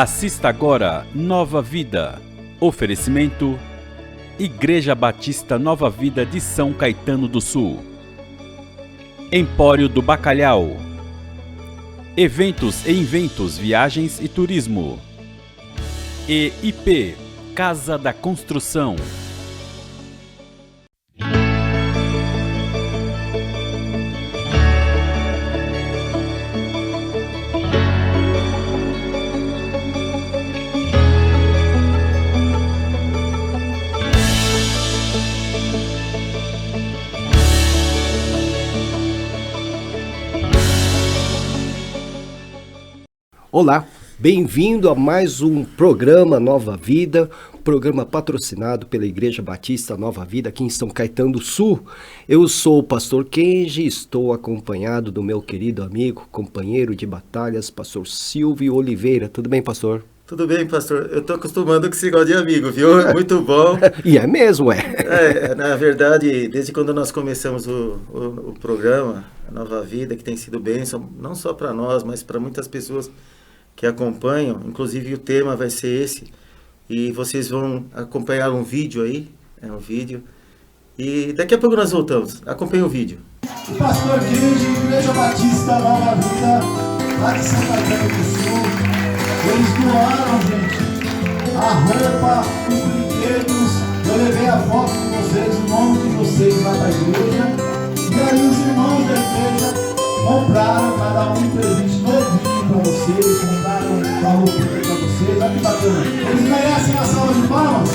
Assista agora Nova Vida. Oferecimento: Igreja Batista Nova Vida de São Caetano do Sul. Empório do Bacalhau. Eventos e Inventos, Viagens e Turismo. E IP, Casa da Construção. Olá, bem-vindo a mais um programa Nova Vida, programa patrocinado pela Igreja Batista Nova Vida aqui em São Caetano do Sul. Eu sou o pastor Kenji, estou acompanhado do meu querido amigo, companheiro de batalhas, pastor Silvio Oliveira. Tudo bem, pastor? Tudo bem, pastor. Eu tô acostumando com esse negócio de amigo, viu? É muito bom. E é mesmo, Na verdade, desde quando nós começamos o programa, a Nova Vida, que tem sido bênção, não só para nós, mas para muitas pessoas que acompanham, inclusive o tema vai ser esse, e vocês vão acompanhar um vídeo aí, um vídeo, e daqui a pouco nós voltamos. Acompanhe o vídeo. O pastor Kenji, Igreja Batista Nova Vida, lá de São Caetano do Sul, eles doaram, gente, a roupa, os brinquedos, eu levei a foto de vocês, o nome de vocês lá da igreja, e aí os irmãos da igreja compraram cada um presente novinho para vocês, compraram uma roupinha para vocês, olha que bacana. Eles merecem a salva de palmas?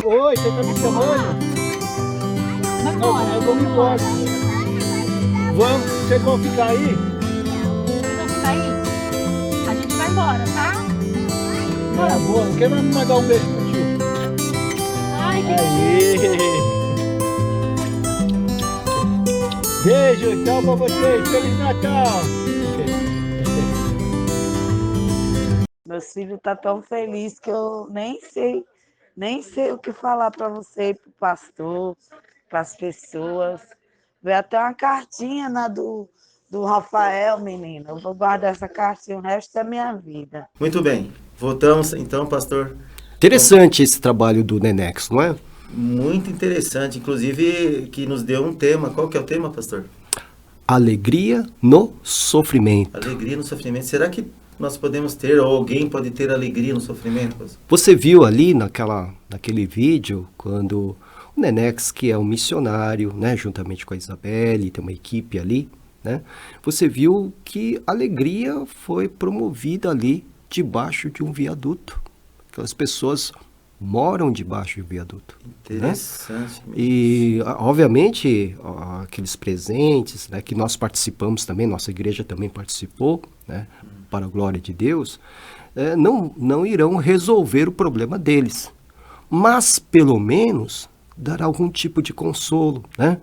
Oi, você tá me chamando? Não, eu vou me embora. Vamos, vocês vão ficar aí? Vocês vão ficar aí? A gente vai embora, tá? Tá bom, quem vai me mandar um beijo pro tio? Ai, que Aê! Beijo, tchau pra vocês, Feliz Natal! Meu filho tá tão feliz que eu nem sei o que falar para você, para o pastor, para as pessoas. Veio até uma cartinha do Rafael, menina. Eu vou guardar essa cartinha o resto da minha vida. Muito bem, voltamos então, pastor. Interessante esse trabalho do Nenex, não é? Muito interessante, inclusive que nos deu um tema. Qual que é o tema, pastor? Alegria no sofrimento. Alegria no sofrimento. Será que nós podemos ter, ou alguém pode ter alegria no sofrimento, pastor? Você viu ali naquele vídeo, quando o Nenex, que é um missionário, né, juntamente com a Isabelle, tem uma equipe ali, né? Você viu que a alegria foi promovida ali debaixo de um viaduto. Aquelas pessoas moram debaixo de um viaduto. Interessante. Né? E, obviamente, aqueles presentes, né, que nós participamos também, nossa igreja também participou, né, para a glória de Deus, não irão resolver o problema deles. Mas, pelo menos, dar algum tipo de consolo, né?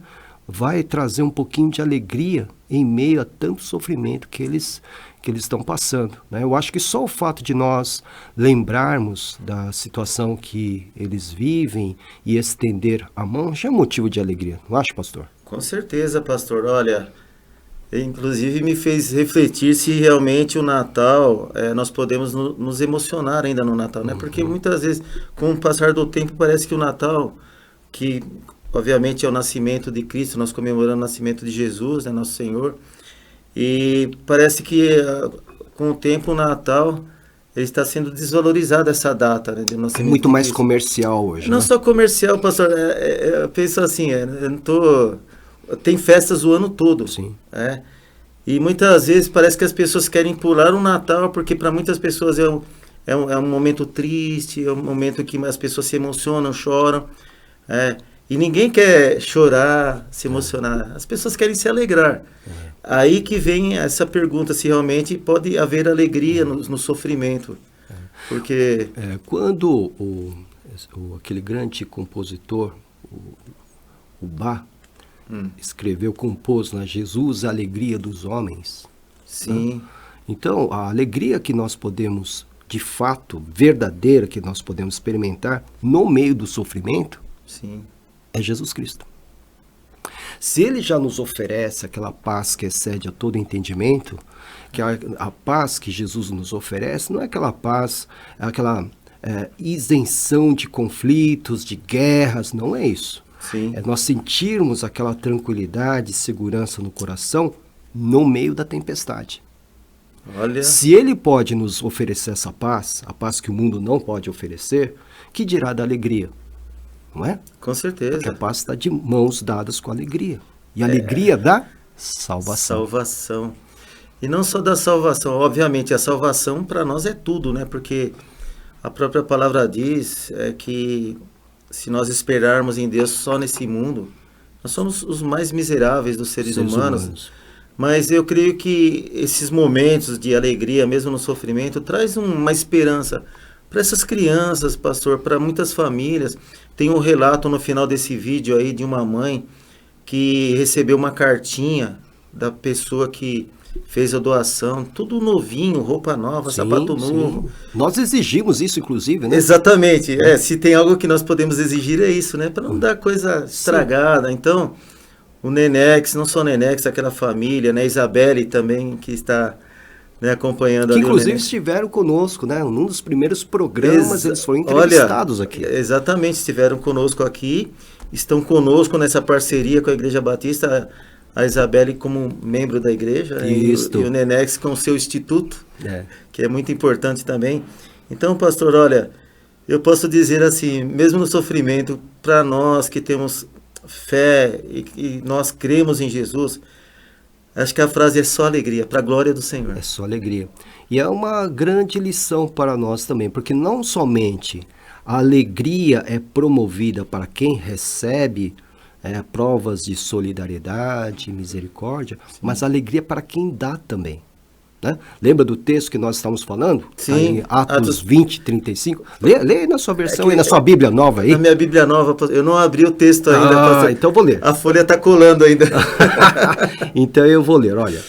Vai trazer um pouquinho de alegria em meio a tanto sofrimento que eles estão passando, né? Eu acho que só o fato de nós lembrarmos da situação que eles vivem e estender a mão já é motivo de alegria, não acha, pastor? Com certeza, pastor. Olha, inclusive me fez refletir se realmente o Natal, nós podemos nos emocionar ainda no Natal, né? Porque muitas vezes, com o passar do tempo, parece que o Natal, que obviamente é o nascimento de Cristo, nós comemoramos o nascimento de Jesus, né, nosso Senhor, e parece que com o tempo o Natal ele está sendo desvalorizado, essa data, né, de nascimento. É muito mais comercial hoje. Não né? só comercial, pastor, eu penso assim, tem festas o ano todo. Sim. E muitas vezes parece que as pessoas querem pular o Natal, porque para muitas pessoas é um momento triste, é um momento que as pessoas se emocionam, choram. E ninguém quer chorar, se emocionar. As pessoas querem se alegrar. Aí que vem essa pergunta, se realmente pode haver alegria no sofrimento. Porque... Quando aquele grande compositor, o Bach, compôs, né, Jesus, a alegria dos homens. Sim. Né? Então, a alegria que nós podemos, de fato, verdadeira, que nós podemos experimentar no meio do sofrimento, sim, é Jesus Cristo. Se ele já nos oferece aquela paz que excede a todo entendimento, que a paz que Jesus nos oferece não é aquela paz, é aquela isenção de conflitos, de guerras, não é isso. sim. É nós sentirmos aquela tranquilidade e segurança no coração no meio da tempestade. Olha, Se ele pode nos oferecer essa paz, a paz que o mundo não pode oferecer, que dirá da alegria? Não é? com certeza. Porque a paz está de mãos dadas com alegria. E a alegria da salvação. Salvação. E não só da salvação, obviamente a salvação para nós é tudo, né? Porque a própria palavra diz que se nós esperarmos em Deus só nesse mundo, nós somos os mais miseráveis dos seres humanos. Mas eu creio que esses momentos de alegria, mesmo no sofrimento, traz uma esperança para essas crianças, pastor, para muitas famílias. Tem um relato no final desse vídeo aí de uma mãe que recebeu uma cartinha da pessoa que fez a doação, tudo novinho, roupa nova, sapato novo. Nós exigimos isso, inclusive, né? Exatamente. Se tem algo que nós podemos exigir é isso, né? Para não dar coisa estragada. Então, o Nenex, não só o Nenex, aquela família, né? Isabelle também, que está, né, acompanhando que ali. Inclusive estiveram conosco, né? Num dos primeiros programas, eles foram entrevistados aqui. Exatamente, estiveram conosco aqui, estão conosco nessa parceria com a Igreja Batista, a Isabelle como membro da igreja, né? E o Nenex com o seu instituto, que é muito importante também. Então, pastor, olha, eu posso dizer assim, mesmo no sofrimento, para nós que temos fé e nós cremos em Jesus, acho que a frase é só alegria, para a glória do Senhor. É só alegria. E é uma grande lição para nós também, porque não somente a alegria é promovida para quem recebe provas de solidariedade, misericórdia, mas a alegria para quem dá também. Né? Lembra do texto que nós estamos falando? Sim. Em Atos 20, 35. Lê aí na sua versão, aí na sua Bíblia nova aí. Na minha Bíblia nova, eu não abri o texto ainda. Então vou ler. A folha está colando ainda. Então eu vou ler, olha.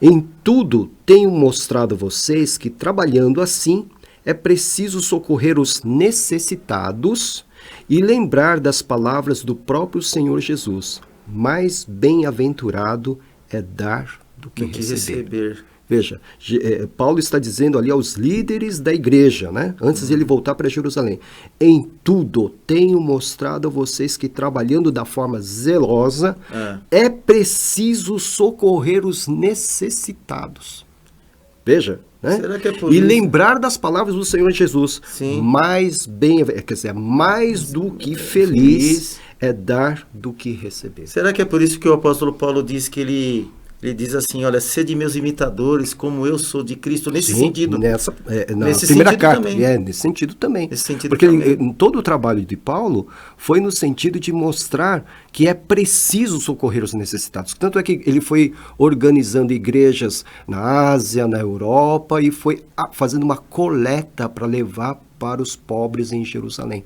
Em tudo tenho mostrado a vocês que trabalhando assim é preciso socorrer os necessitados e lembrar das palavras do próprio Senhor Jesus. Mais bem-aventurado é dar do que receber. Veja, Paulo está dizendo ali aos líderes da igreja, né? Antes de ele voltar para Jerusalém. Em tudo tenho mostrado a vocês que trabalhando da forma zelosa é preciso socorrer os necessitados. Veja, né? Será que é por e isso? Lembrar das palavras do Senhor Jesus. Sim. Mais do que feliz é dar do que receber. Será que é por isso que o apóstolo Paulo diz que ele diz assim, olha, sede meus imitadores, como eu sou de Cristo, nesse sentido. Na nesse primeira sentido carta, também. nesse sentido também. Nesse sentido porque também. todo o trabalho de Paulo foi no sentido de mostrar que é preciso socorrer os necessitados. Tanto é que ele foi organizando igrejas na Ásia, na Europa, e foi fazendo uma coleta para levar para os pobres em Jerusalém.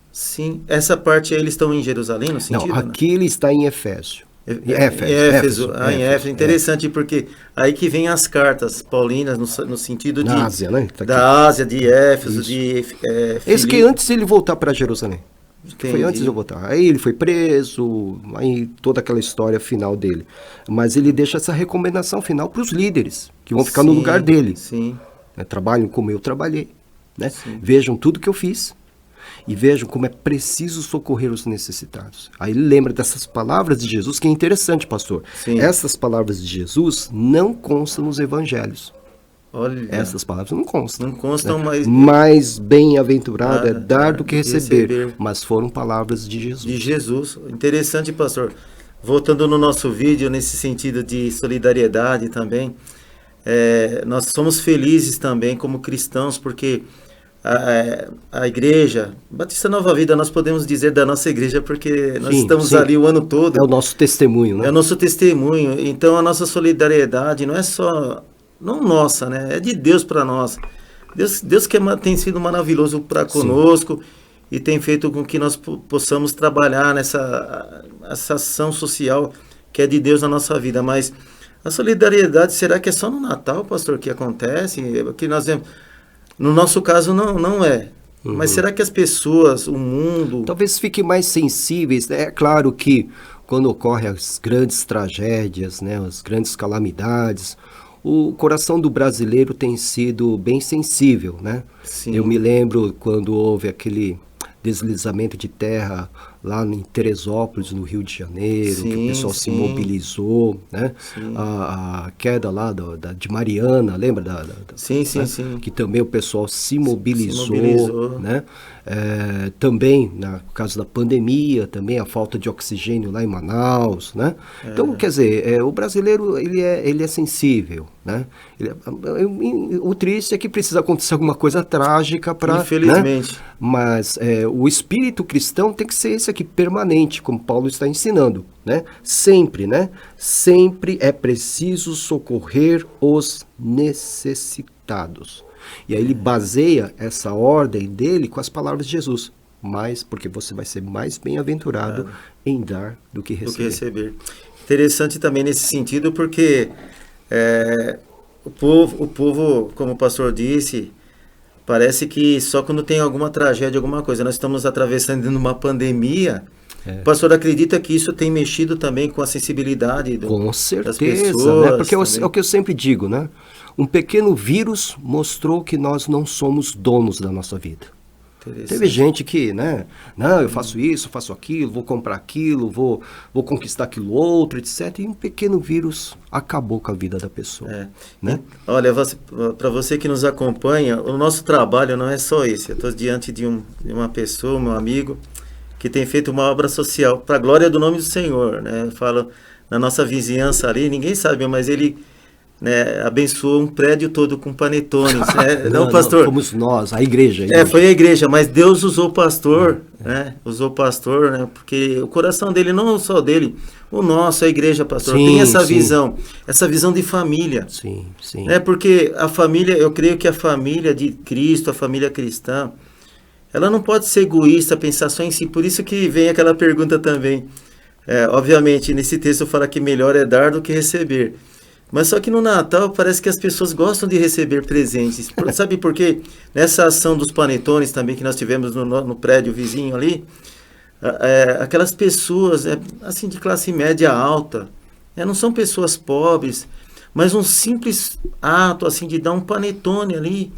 Sim, essa parte aí eles estão em Jerusalém, no sentido? Não, aqui ele está em Éfeso. Éfeso. Em Éfeso. Interessante, porque aí que vem as cartas paulinas no sentido da Ásia, né? Tá da Ásia, de Éfeso, de esse que antes de ele voltar para Jerusalém. Entendi. Foi antes de eu voltar. Aí ele foi preso, aí toda aquela história final dele. Mas ele deixa essa recomendação final para os líderes, que vão ficar no lugar dele. Sim. Trabalhem como eu trabalhei. Né? Vejam tudo que eu fiz. E vejam como é preciso socorrer os necessitados. Aí ele lembra dessas palavras de Jesus, que é interessante, pastor. Sim. Essas palavras de Jesus não constam nos evangelhos. Olha. Essas palavras não constam. Não constam, mas... Mais bem-aventurado é dar do que receber. Mas foram palavras de Jesus. De Jesus. Interessante, pastor. Voltando no nosso vídeo, nesse sentido de solidariedade também, nós somos felizes também como cristãos, porque a igreja, Batista Nova Vida, nós podemos dizer da nossa igreja, porque nós Sim, estamos sim. ali o ano todo. É o nosso testemunho, né? É o nosso testemunho. Então a nossa solidariedade não é só, não nossa, né? É de Deus para nós. Deus que tem sido maravilhoso para conosco e tem feito com que nós possamos trabalhar essa ação social que é de Deus na nossa vida. Mas a solidariedade, será que é só no Natal, pastor, que acontece? Que nós vemos. No nosso caso não é. Mas será que as pessoas, o mundo... Talvez fiquem mais sensíveis, né? É claro que quando ocorrem as grandes tragédias, né, as grandes calamidades, o coração do brasileiro tem sido bem sensível, né? Sim. Eu me lembro quando houve aquele deslizamento de terra lá em Teresópolis, no Rio de Janeiro, que o pessoal se mobilizou, né? A queda lá de Mariana, lembra? Sim. Que também o pessoal se mobilizou. Né? Também, no caso da pandemia, também a falta de oxigênio lá em Manaus, né? Então, quer dizer, o brasileiro, ele é sensível, né? O triste é que precisa acontecer alguma coisa trágica para... Infelizmente. Né? Mas o espírito cristão tem que ser esse aqui, permanente, como Paulo está ensinando, né? Sempre, né? Sempre é preciso socorrer os necessitados. E aí ele baseia essa ordem dele com as palavras de Jesus. Porque você vai ser mais bem-aventurado em dar do que receber. Interessante também nesse sentido, porque o povo, como o pastor disse, parece que só quando tem alguma tragédia, alguma coisa, nós estamos atravessando uma pandemia. O pastor acredita que isso tem mexido também com a sensibilidade com certeza, das pessoas? Né? Porque é o que eu sempre digo, né? Um pequeno vírus mostrou que nós não somos donos da nossa vida. Teve gente que, né? Não, eu faço isso, faço aquilo, vou comprar aquilo, vou conquistar aquilo outro, etc. E um pequeno vírus acabou com a vida da pessoa. Né? Olha, para você que nos acompanha, o nosso trabalho não é só esse. Eu estou diante de uma pessoa, meu amigo, que tem feito uma obra social para a glória do nome do Senhor, né? Eu falo na nossa vizinhança ali, ninguém sabe, mas ele, né, abençoou um prédio todo com panetones, né? Não, pastor? Fomos nós, a igreja. Foi a igreja, mas Deus usou o pastor, né? Usou o pastor, né? Porque o coração dele, não só dele, o nosso, a igreja, pastor, tem essa visão de família. Sim. Né? Porque a família, eu creio que a família de Cristo, a família cristã, ela não pode ser egoísta, pensar só em si. Por isso que vem aquela pergunta também. Obviamente, nesse texto fala que melhor é dar do que receber. Mas só que no Natal parece que as pessoas gostam de receber presentes. Sabe por quê? Nessa ação dos panetones também que nós tivemos no prédio vizinho ali, aquelas pessoas assim de classe média alta, não são pessoas pobres, mas um simples ato assim de dar um panetone ali,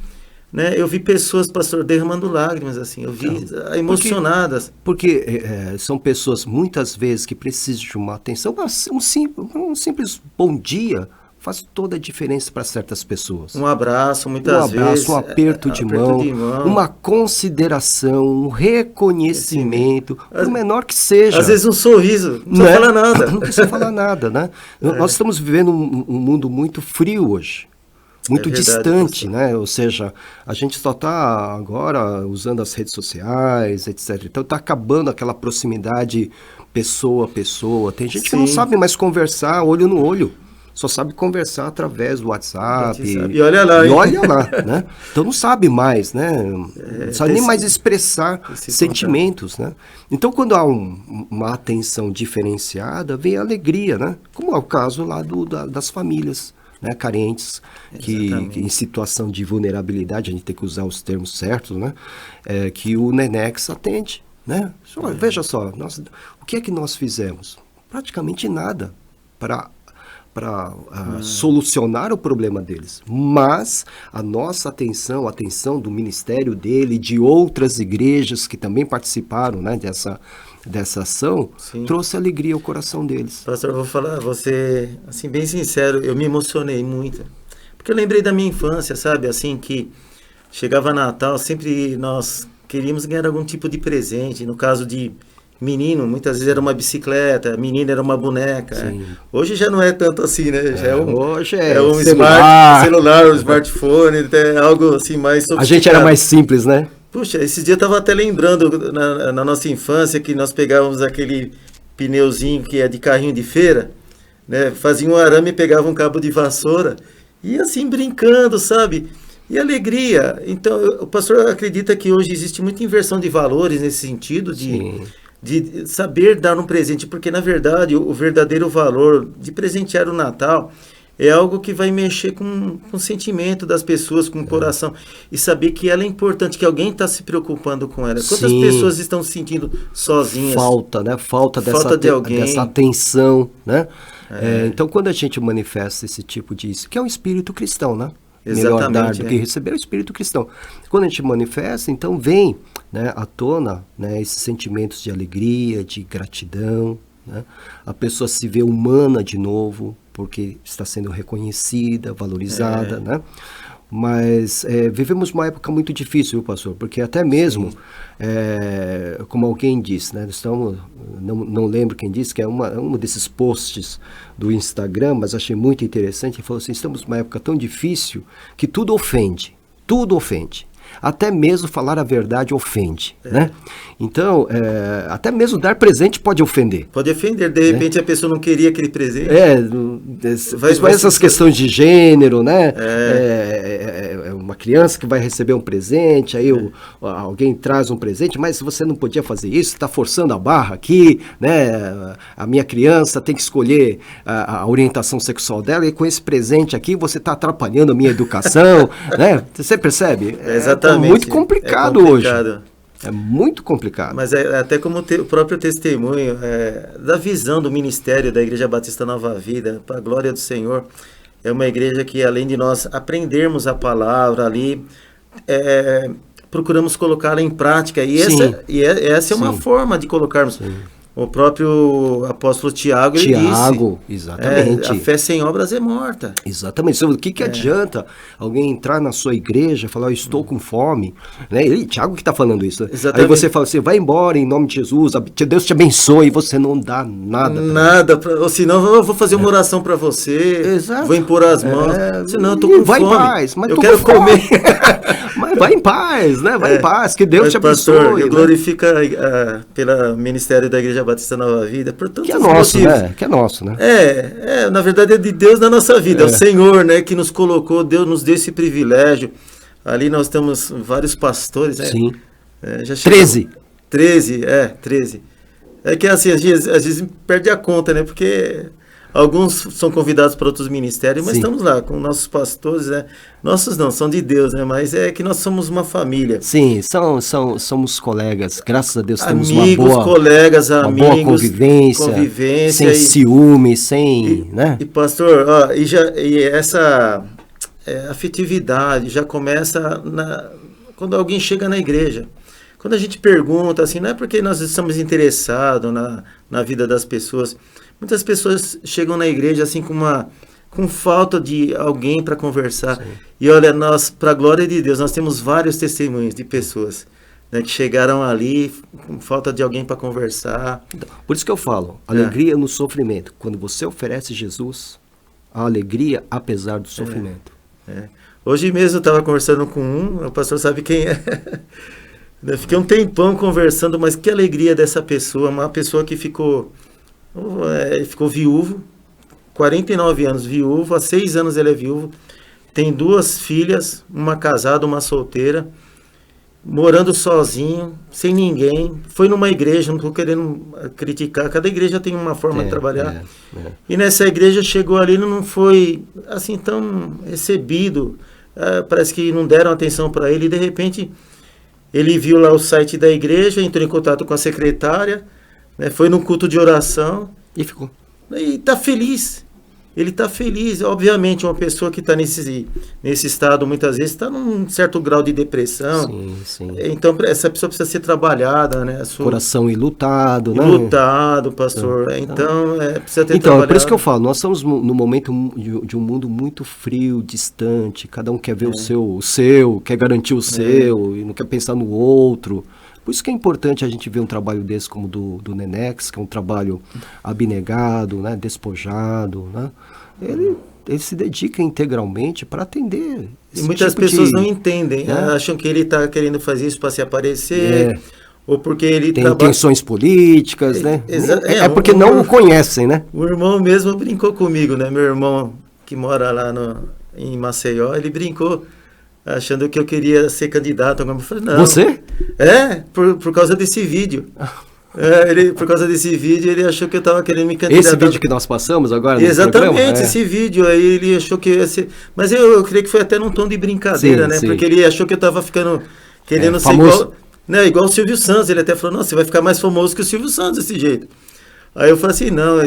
né? Eu vi pessoas, pastor, derramando lágrimas, assim, eu vi emocionadas. Porque são pessoas, muitas vezes, que precisam de uma atenção. Um simples bom dia faz toda a diferença para certas pessoas. Um abraço, muitas vezes. Um aperto de mão, uma consideração, um reconhecimento, por menor que seja. Às vezes um sorriso, não precisa falar nada. Não precisa falar nada, né? Nós estamos vivendo um mundo muito frio hoje. Muito distante, né? Ou seja, a gente só está agora usando as redes sociais, etc. Então está acabando aquela proximidade pessoa a pessoa. Tem gente que não sabe mais conversar olho no olho. Só sabe conversar através do WhatsApp. E olha lá, hein? E olha lá, né? Então não sabe mais, né? Não sabe nem mais expressar sentimentos, né? Então quando há uma atenção diferenciada, vem a alegria, né? Como é o caso lá das famílias, né, carentes, que em situação de vulnerabilidade, a gente tem que usar os termos certos, né, que o Nenex atende, né? Veja só, o que é que nós fizemos? Praticamente nada para solucionar o problema deles, mas a nossa atenção, a atenção do ministério dele, de outras igrejas que também participaram, né, dessa ação, trouxe alegria ao coração deles. Pastor, eu vou falar, você, assim, bem sincero, eu me emocionei muito, porque eu lembrei da minha infância, sabe, assim, que chegava Natal, sempre nós queríamos ganhar algum tipo de presente, no caso de menino, muitas vezes era uma bicicleta, menina era uma boneca. Sim. Hoje já não é tanto assim, né? Já hoje é um celular. celular, um smartphone, é algo assim mais sofisticado. A gente era mais simples, né? Puxa, esses dias eu tava até lembrando na nossa infância que nós pegávamos aquele pneuzinho que é de carrinho de feira, né? Fazia um arame e pegava um cabo de vassoura e assim brincando, sabe? E alegria. Então, o pastor acredita que hoje existe muita inversão de valores nesse sentido de saber dar um presente, porque na verdade o verdadeiro valor de presentear o Natal é algo que vai mexer com o sentimento das pessoas, com o coração. E saber que ela é importante, que alguém está se preocupando com ela. Quantas pessoas estão se sentindo sozinhas? Falta, né? Falta de alguém. Dessa atenção, né? Então, quando a gente manifesta esse tipo de... que é um espírito cristão, né? Melhor dar do que receber é o espírito cristão. Quando a gente manifesta, então vem, né, à tona, né, esses sentimentos de alegria, de gratidão, né? A pessoa se vê humana de novo, porque está sendo reconhecida, valorizada, né? Mas vivemos uma época muito difícil, viu, pastor? Porque até mesmo, como alguém disse, né? Não lembro quem disse, que é um desses posts do Instagram, mas achei muito interessante. Ele falou assim, estamos numa época tão difícil que tudo ofende. Tudo ofende. Até mesmo falar a verdade ofende, né? Então, até mesmo dar presente pode ofender. Pode ofender, de repente a pessoa não queria aquele presente. Vai essas questões de gênero, né? Uma criança que vai receber um presente, aí alguém traz um presente, mas você não podia fazer isso, está forçando a barra aqui, né? A minha criança tem que escolher a orientação sexual dela, e com esse presente aqui você está atrapalhando a minha educação, né? Você percebe? Exatamente. É muito complicado hoje. É muito complicado. Mas até como o próprio testemunho da visão do ministério da Igreja Batista Nova Vida, para a glória do Senhor, é uma igreja que, além de nós aprendermos a palavra ali, procuramos colocá-la em prática. E essa é uma forma de colocarmos. Sim. O próprio apóstolo Tiago, ele disse, exatamente. A fé sem obras é morta. Exatamente. O que adianta alguém entrar na sua igreja e falar, eu estou com fome? Né? Tiago que está falando isso. Exatamente. Aí você fala assim, vai embora em nome de Jesus, Deus te abençoe, e você não dá nada. Ou senão eu vou fazer uma oração para você, vou impor as mãos, senão eu estou com vai fome. Vai em paz, mas eu quero comer. Mas vai em paz, né? Vai em paz, que Deus te abençoe. Pastor, eu glorifico pelo ministério da Igreja Batista Nova Vida, por tantos que é nosso, motivos. Né? Que é nosso, né? Na verdade é de Deus na nossa vida, é o Senhor, né, que nos colocou, Deus nos deu esse privilégio. Ali nós temos vários pastores, né? Sim. Já 13. 13. É que assim, às vezes perde a conta, né? Porque alguns são convidados para outros ministérios, mas estamos lá com nossos pastores, né? Nossos não, são de Deus, né? Mas é que nós somos uma família. Sim, somos colegas, graças a Deus temos amigos, uma boa convivência, sem ciúme, né? E pastor, essa afetividade já começa quando alguém chega na igreja. Quando a gente pergunta, assim, não é porque nós estamos interessados na vida das pessoas. Muitas pessoas chegam na igreja assim com falta de alguém para conversar. Sim. E olha, nós, para a glória de Deus, nós temos vários testemunhos de pessoas, né, que chegaram ali com falta de alguém para conversar. Por isso que eu falo, alegria no sofrimento. Quando você oferece Jesus, a alegria apesar do sofrimento. Hoje mesmo eu estava conversando com o pastor sabe quem é. Eu fiquei um tempão conversando, mas que alegria dessa pessoa, uma pessoa que ficou viúvo, 49 anos viúvo, há 6 anos ele é viúvo, tem 2 filhas, uma casada, uma solteira, morando sozinho, sem ninguém, foi numa igreja, não estou querendo criticar, cada igreja tem uma forma de trabalhar, e nessa igreja chegou ali, não foi assim tão recebido, parece que não deram atenção para ele, e de repente ele viu lá o site da igreja, entrou em contato com a secretária, né, foi num culto de oração e ficou. E está feliz. Ele está feliz. Obviamente, uma pessoa que está nesse estado, muitas vezes, está num certo grau de depressão. Sim. Então, essa pessoa precisa ser trabalhada, né? Coração ilutado, né? Ilutado, pastor. Então precisa ter trabalhado. É por isso que eu falo, nós estamos no momento de um mundo muito frio, distante. Cada um quer ver o seu, quer garantir o seu, e não quer pensar no outro. Por isso que é importante a gente ver um trabalho desse como do Nenex, que é um trabalho abnegado, né, despojado, né? Ele se dedica integralmente para atender. E muitas pessoas não entendem, acham que ele está querendo fazer isso para se aparecer, ou porque ele tem intenções políticas, né? Porque não o conhecem, né? O irmão mesmo brincou comigo, né? Meu irmão que mora lá em Maceió, ele brincou achando que eu queria ser candidato. Eu falei, não. Você? Por causa desse vídeo. Por causa desse vídeo, ele achou que eu estava querendo me candidatar. Esse vídeo que nós passamos agora no Exatamente, programa? Esse vídeo aí, ele achou que ia ser... Mas eu creio que foi até num tom de brincadeira, né? Sim. Porque ele achou que eu estava querendo ser igual... Né, igual o Silvio Santos. Ele até falou, não, você vai ficar mais famoso que o Silvio Santos desse jeito. Aí eu falei assim, não,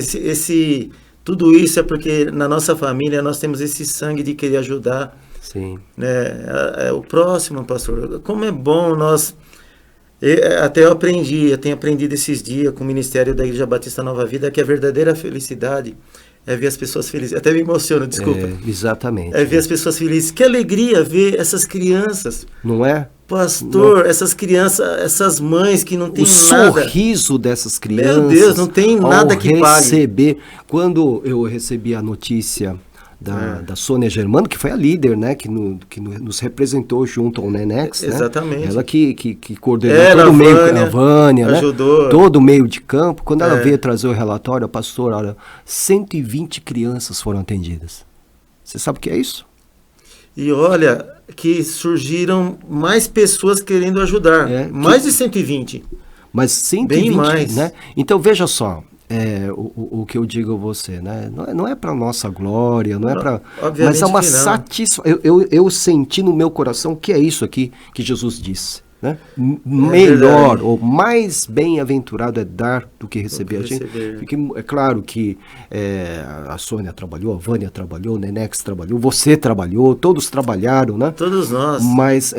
tudo isso é porque na nossa família nós temos esse sangue de querer ajudar. Sim. Né, o próximo, pastor. Como é bom nós... Até eu tenho aprendido esses dias com o Ministério da Igreja Batista Nova Vida, que a verdadeira felicidade é ver as pessoas felizes. Até me emociono, desculpa. Exatamente. É ver as pessoas felizes. Que alegria ver essas crianças. Não é? Pastor, essas crianças, essas mães que não têm nada. O sorriso dessas crianças. Meu Deus, não tem nada que pague. Quando eu recebi a notícia da Sônia Germano, que foi a líder, né, que nos representou junto ao Nenex, né? Exatamente. Ela que coordenou todo o meio, a Vânia, ajudou, né? Todo o meio de campo. Quando ela veio trazer o relatório, a pastora, olha, 120 crianças foram atendidas. Você sabe o que é isso? E olha, que surgiram mais pessoas querendo ajudar. Mais de 120. Mas 120, bem mais. Né? Então, veja só. O que eu digo a você, né? Não é para nossa glória, não é para, mas é uma satisfação. Eu senti no meu coração que é isso aqui que Jesus disse, né? Melhor ou mais bem-aventurado é dar do que receber. Porque é claro que a Sônia trabalhou, a Vânia trabalhou, o Nenex trabalhou, você trabalhou, todos trabalharam, né? Todos nós. Mas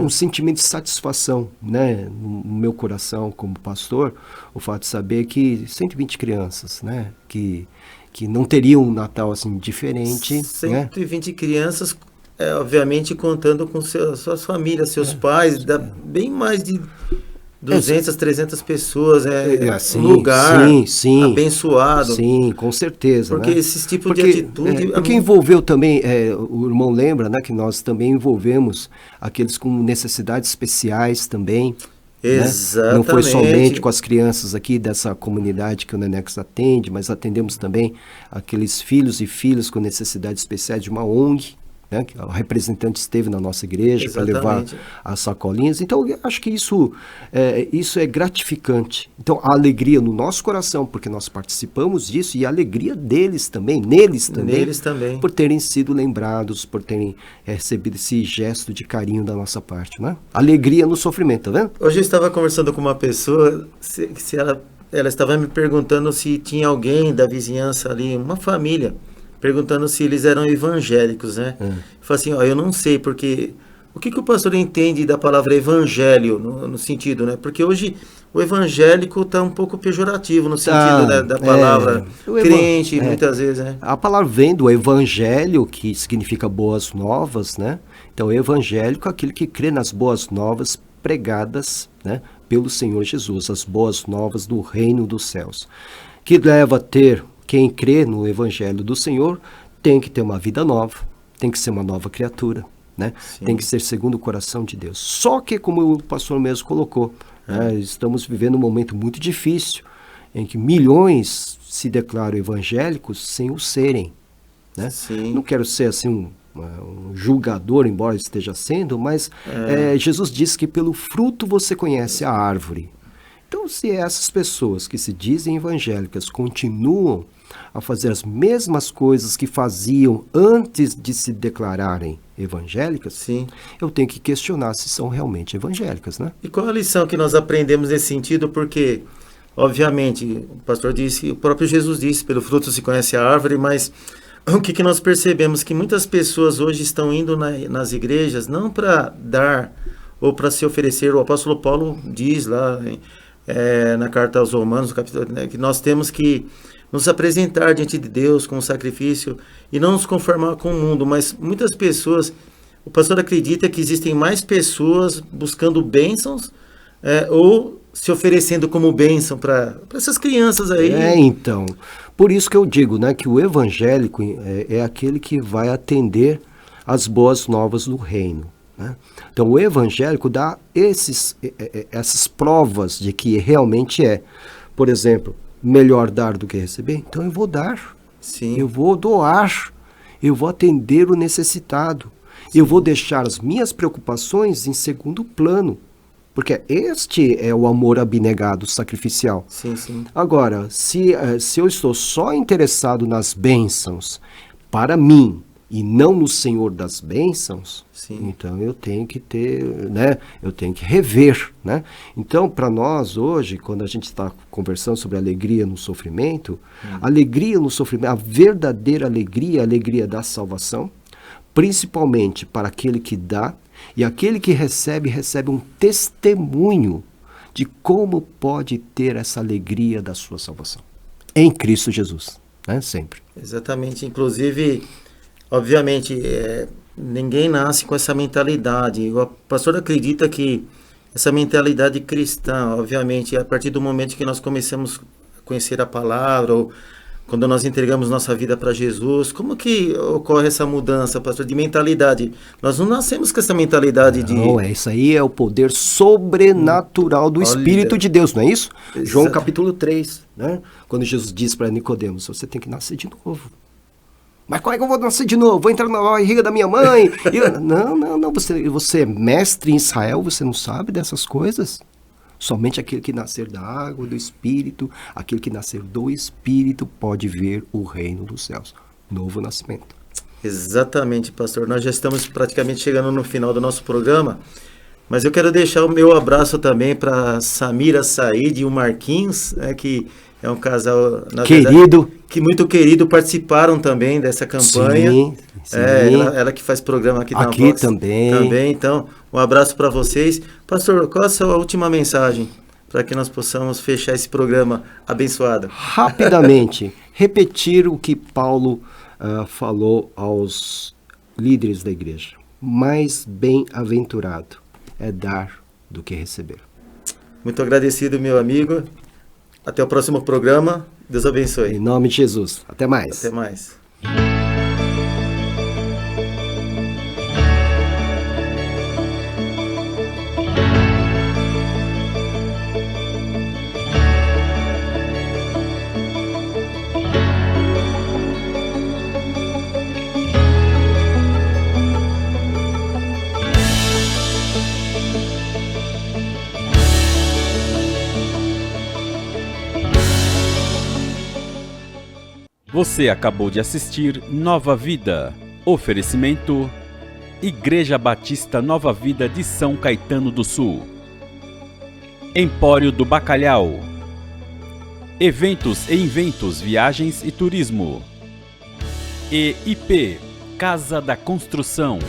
um sentimento de satisfação, né? No meu coração como pastor, o fato de saber que 120 crianças, né? Que não teriam um Natal assim diferente. 120 né? crianças, obviamente contando com suas famílias, seus pais, dá bem mais de 200, 300 pessoas, um lugar abençoado. Sim, com certeza. Porque esse tipo de atitude... Porque envolveu também, o irmão lembra, né, que nós também envolvemos aqueles com necessidades especiais também. Exatamente. Né? Não foi somente com as crianças aqui dessa comunidade que o Nenex atende, mas atendemos também aqueles filhos e filhas com necessidades especiais de uma ONG, né? O representante esteve na nossa igreja para levar as sacolinhas. Então, eu acho que isso é gratificante. Então, a alegria no nosso coração, porque nós participamos disso, e a alegria neles também, por terem sido lembrados, por terem recebido esse gesto de carinho da nossa parte. Né? Alegria no sofrimento, tá vendo? Hoje eu estava conversando com uma pessoa, se ela estava me perguntando se tinha alguém da vizinhança ali, uma família, perguntando se eles eram evangélicos, né? Eu falei assim, eu não sei, porque o que o pastor entende da palavra evangelho, no sentido, né? Porque hoje o evangélico está um pouco pejorativo no sentido da palavra crente, muitas vezes, né? A palavra vem do evangelho, que significa boas novas, né? Então, evangélico é aquele que crê nas boas novas pregadas, né, pelo Senhor Jesus, as boas novas do reino dos céus, que leva a ter... Quem crê no Evangelho do Senhor tem que ter uma vida nova, tem que ser uma nova criatura, né? Tem que ser segundo o coração de Deus. Só que, como o pastor mesmo colocou, né, estamos vivendo um momento muito difícil, em que milhões se declaram evangélicos sem o serem. Né? Não quero ser assim um julgador, embora esteja sendo, mas Jesus disse que pelo fruto você conhece a árvore. Então, se essas pessoas que se dizem evangélicas continuam a fazer as mesmas coisas que faziam antes de se declararem evangélicas, eu tenho que questionar se são realmente evangélicas, né? E qual a lição que nós aprendemos nesse sentido? Porque, obviamente, o pastor disse, o próprio Jesus disse, pelo fruto se conhece a árvore, mas o que nós percebemos? Que muitas pessoas hoje estão indo nas igrejas não para dar ou para se oferecer. O apóstolo Paulo diz lá na carta aos Romanos, no capítulo, né, que nós temos que nos apresentar diante de Deus com um sacrifício e não nos conformar com o mundo. Mas muitas pessoas, o pastor acredita que existem mais pessoas buscando bênçãos ou se oferecendo como bênção para essas crianças aí. Então, por isso que eu digo, né, que o evangélico é aquele que vai atender as boas novas do reino, né? Então, o evangélico dá essas provas de que realmente é. Por exemplo, melhor dar do que receber? Então, eu vou dar. Sim. Eu vou doar. Eu vou atender o necessitado. Sim. Eu vou deixar as minhas preocupações em segundo plano. Porque este é o amor abnegado, sacrificial. Sim, sim. Agora, se eu estou só interessado nas bênçãos para mim e não no Senhor das bênçãos, sim, então eu tenho que ter, né? Eu tenho que rever, né? Então, para nós hoje, quando a gente está conversando sobre alegria no sofrimento, alegria no sofrimento, a verdadeira alegria, a alegria da salvação, principalmente para aquele que dá, e aquele que recebe um testemunho de como pode ter essa alegria da sua salvação. Em Cristo Jesus, né? Sempre. Exatamente. Inclusive, obviamente, ninguém nasce com essa mentalidade. O pastor acredita que essa mentalidade cristã, obviamente, a partir do momento que nós começamos a conhecer a palavra, ou quando nós entregamos nossa vida para Jesus, como que ocorre essa mudança, pastor, de mentalidade? Nós não nascemos com essa mentalidade de... Não, isso aí é o poder sobrenatural do Espírito de Deus, não é isso? João capítulo 3, né? Quando Jesus diz para Nicodemos, você tem que nascer de novo. Mas como é que eu vou nascer de novo? Vou entrar na barriga da minha mãe? Não, você é mestre em Israel, você não sabe dessas coisas? Somente aquele que nascer da água, do Espírito, aquele que nascer do Espírito pode ver o reino dos céus. Novo nascimento. Exatamente, pastor. Nós já estamos praticamente chegando no final do nosso programa, mas eu quero deixar o meu abraço também para Samira Said e o Marquinhos, que é um casal, na querido, verdade, que muito querido, participaram também dessa campanha. Sim. Ela que faz programa aqui na Vox. Aqui também. Então, um abraço para vocês. Pastor, qual a sua última mensagem para que nós possamos fechar esse programa abençoado? Rapidamente, repetir o que Paulo falou aos líderes da igreja. Mais bem-aventurado é dar do que receber. Muito agradecido, meu amigo. Até o próximo programa. Deus abençoe. Em nome de Jesus. Até mais. Até mais. Você acabou de assistir Nova Vida. Oferecimento: Igreja Batista Nova Vida de São Caetano do Sul. Empório do Bacalhau. Eventos e Inventos, Viagens e Turismo. EIP, Casa da Construção.